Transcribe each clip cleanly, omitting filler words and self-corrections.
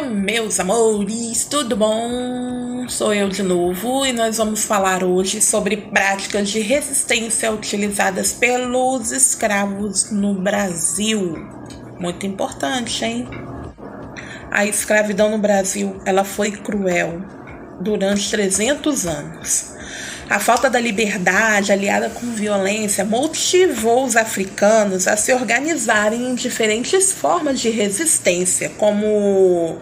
Oi, meus amores, tudo bom? Sou eu de novo e nós vamos falar hoje sobre práticas de resistência utilizadas pelos escravos no Brasil. Muito importante, hein? A escravidão no Brasil, ela foi cruel durante 300 anos. A falta da liberdade, aliada com violência, motivou os africanos a se organizarem em diferentes formas de resistência, como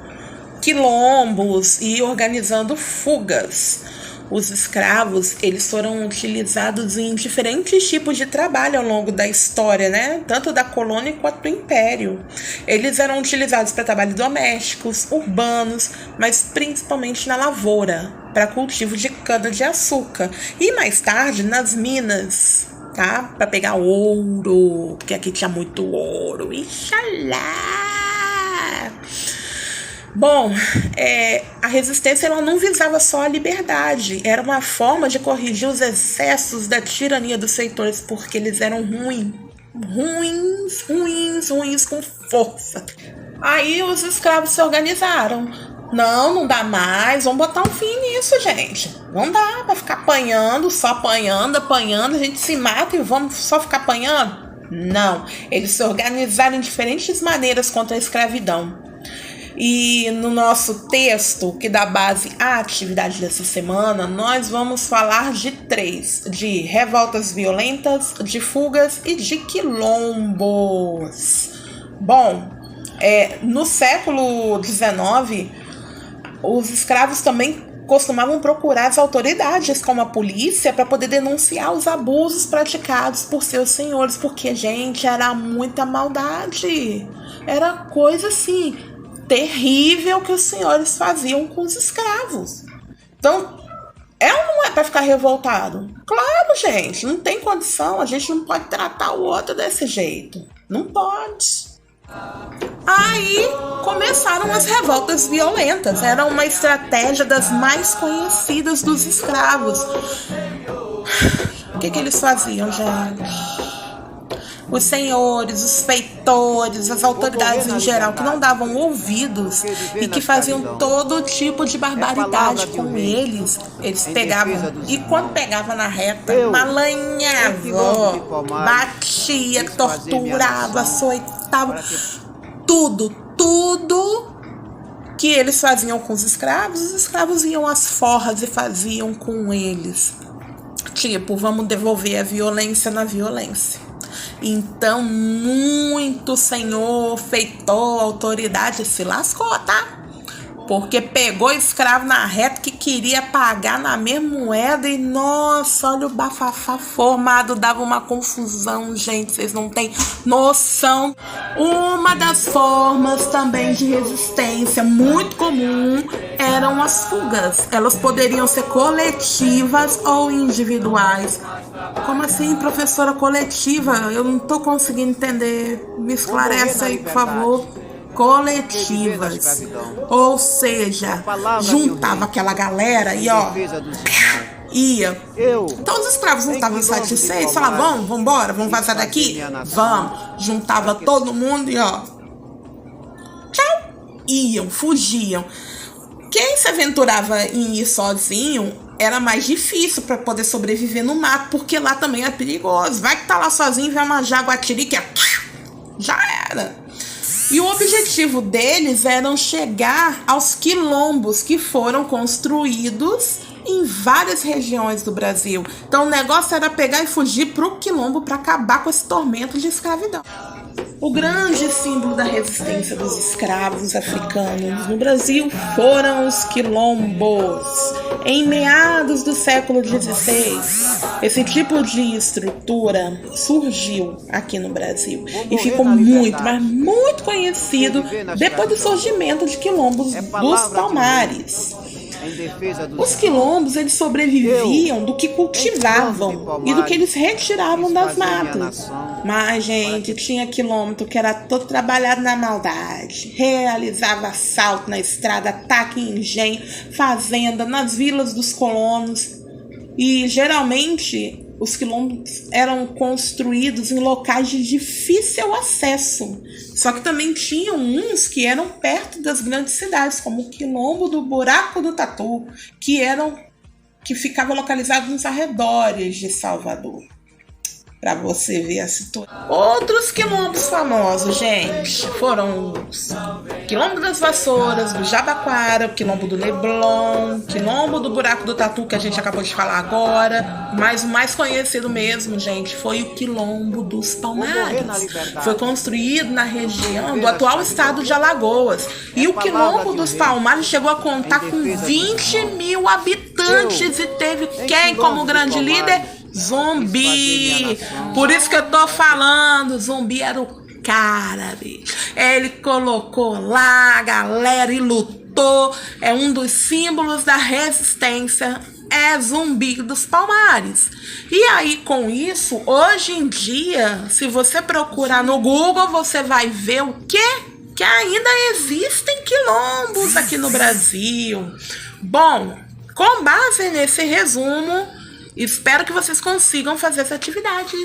quilombos e organizando fugas. Os escravos, eles foram utilizados em diferentes tipos de trabalho ao longo da história, né? Tanto da colônia quanto do império. Eles eram utilizados para trabalhos domésticos, urbanos, mas principalmente na lavoura, para cultivo de cana-de-açúcar. E mais tarde, nas minas, tá? Para pegar ouro, porque aqui tinha muito ouro. Ixalá! Bom, a resistência ela não visava só a liberdade, era uma forma de corrigir os excessos da tirania dos feitores, porque eles eram ruins com força. Aí os escravos se organizaram. Não dá mais, vamos botar um fim nisso, gente. Não dá pra ficar apanhando, só apanhando, a gente se mata e vamos só ficar apanhando? Não, eles se organizaram de diferentes maneiras contra a escravidão. E no nosso texto, que dá base à atividade dessa semana, nós vamos falar de 3, de revoltas violentas, de fugas e de quilombos. Bom, no século XIX, os escravos também costumavam procurar as autoridades, como a polícia, para poder denunciar os abusos praticados por seus senhores, porque, gente, era muita maldade. Era coisa assim terrível que os senhores faziam com os escravos. Então, ou não é para ficar revoltado? Claro, gente, não tem condição, a gente não pode tratar o outro desse jeito. Não pode. Aí começaram as revoltas violentas. Era uma estratégia das mais conhecidas dos escravos. O que eles faziam, gente? Os senhores, os feitores, as autoridades em geral que não davam ouvidos e que faziam todo tipo de barbaridade com eles pegavam. E quando pegava na reta, malanhava, batia, torturava, açoitava. Tudo que eles faziam com os escravos iam às forras e faziam com eles. Tipo, vamos devolver a violência na violência. Então, muito senhor, feitor, autoridade se lascou, tá? Porque pegou escravo na reta que queria pagar na mesma moeda e, nossa, olha o bafafá formado, dava uma confusão, gente, vocês não têm noção. Uma das formas também de resistência muito comum eram as fugas. Elas poderiam ser coletivas ou individuais. Como assim, professora, coletiva? Eu não tô conseguindo entender. Me esclarece aí, por favor. Coletivas. Ou seja, juntava aquela galera e ia. Então os escravos não estavam satisfeitos, falavam, vamos embora, vamos vazar daqui? Vamos. Juntava todo mundo e tchau. Iam, fugiam. Quem se aventurava em ir sozinho era mais difícil para poder sobreviver no mato, porque lá também é perigoso. Vai que tá lá sozinho e vê uma jaguatirica, já era. E o objetivo deles era chegar aos quilombos que foram construídos em várias regiões do Brasil. Então o negócio era pegar e fugir pro quilombo para acabar com esse tormento de escravidão. O grande símbolo da resistência dos escravos africanos no Brasil foram os quilombos. Em meados do século XVI, esse tipo de estrutura surgiu aqui no Brasil e ficou muito, mas muito conhecido depois do surgimento de quilombos dos Palmares. Os quilombos, eles sobreviviam do que cultivavam e do que eles retiravam das matas. Mas, gente, tinha quilômetro que era todo trabalhado na maldade. Realizava assalto na estrada, ataque em engenho, fazenda, nas vilas dos colonos. E, geralmente, os quilombos eram construídos em locais de difícil acesso. Só que também tinham uns que eram perto das grandes cidades, como o quilombo do Buraco do Tatu, que ficava localizado nos arredores de Salvador. Para você ver a situação. Outros quilombos famosos, gente, foram os Quilombo das Vassouras, do Jabaquara, o Quilombo do Leblon, Quilombo do Buraco do Tatu, que a gente acabou de falar agora. Mas o mais conhecido mesmo, gente, foi o Quilombo dos Palmares. Foi construído na região do atual estado de Alagoas. E o Quilombo dos Palmares chegou a contar com 20 mil habitantes e teve quem como grande líder? Zumbi. Por isso que eu tô falando, Zumbi era o cara, bicho. Ele colocou lá a galera e lutou. É um dos símbolos da resistência, é Zumbi dos Palmares. E aí, com isso, hoje em dia, se você procurar no Google, você vai ver o quê? Que ainda existem quilombos aqui no Brasil. Bom, com base nesse resumo, espero que vocês consigam fazer essa atividade.